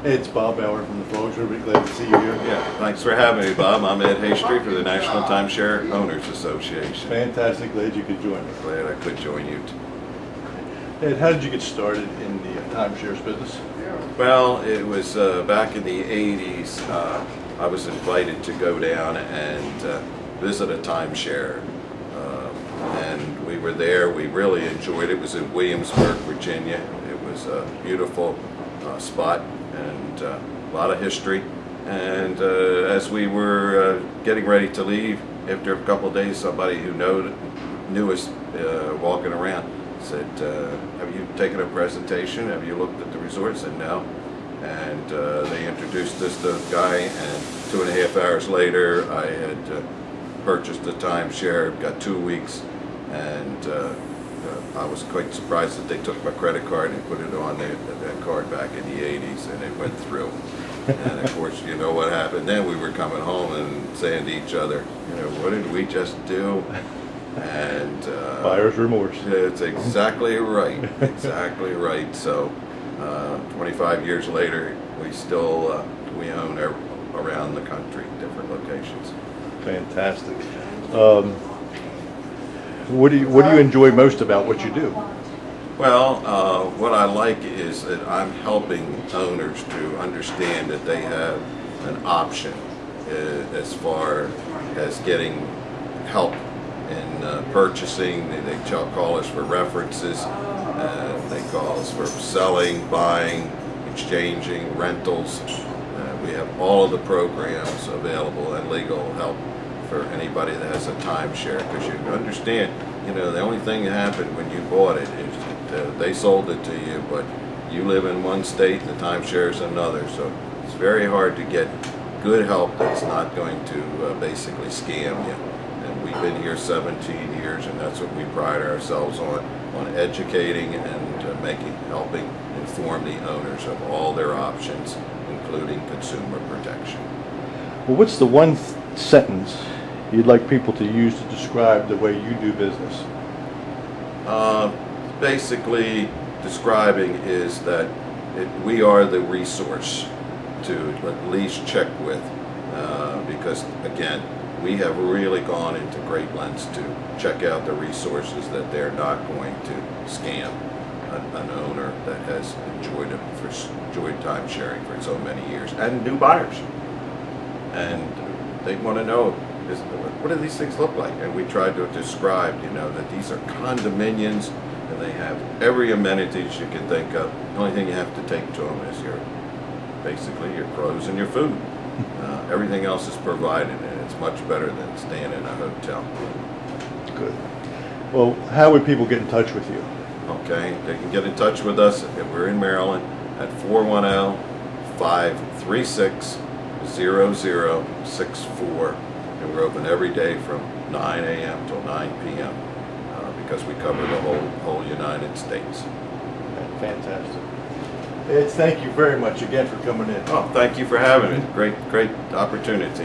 It's Bob Bauer from the Flows. We're really glad to see you here. Yeah, thanks for having me, Bob. I'm Ed Hastry for the National Timeshare Owners Association. Fantastic. Glad you could join me. Glad I could join you. Ed, how did you get started in the timeshares business? Well, it was back in the 80s. I was invited to go down and visit a timeshare. And we were there. We really enjoyed it. It was in Williamsburg, Virginia. It was a beautiful spot and a lot of history. And as we were getting ready to leave, after a couple of days, somebody who knew us walking around said, have you taken a presentation? Have you looked at the resort? I said, no. And they introduced us to the guy, and 2.5 hours later I had purchased a timeshare, got 2 weeks, and I was quite surprised that they took my credit card and put it on that card back in the 80s, and it went through. And of course, you know what happened then. We were coming home and saying to each other, you know, what did we just do? And Buyer's remorse. It's exactly right. Exactly right. So 25 years later, we still we own around the country, different locations. Fantastic. What do you enjoy most about what you do? Well, what I like is that I'm helping owners to understand that they have an option as far as getting help in purchasing. They call us for references. They call us for selling, buying, exchanging, rentals. We have all of the programs available and legal help for anybody that has a timeshare, because you understand, you know, the only thing that happened when you bought it is that they sold it to you, but you live in one state and the timeshare is another, so it's very hard to get good help that's not going to basically scam you. And we've been here 17 years, and that's what we pride ourselves on educating and helping inform the owners of all their options, including consumer protection. Well, what's the one sentence you'd like people to use to describe the way you do business? Basically, describing is that we are the resource to at least check with, because again, we have really gone into great lengths to check out the resources that they're not going to scam an owner that has enjoyed time sharing for so many years, and new buyers. And they want to know, what do these things look like? And we try to describe, you know, that these are condominiums and they have every amenities you can think of. The only thing you have to take to them is basically your clothes and your food. Everything else is provided, and it's much better than staying in a hotel. Good. Well, how would people get in touch with you? Okay, they can get in touch with us if we're in Maryland at 410-536-0064, and we're open every day from 9 a.m. till 9 p.m. Because we cover the whole United States. Fantastic. Ed, thank you very much again for coming in. Oh, thank you for having me. Great opportunity.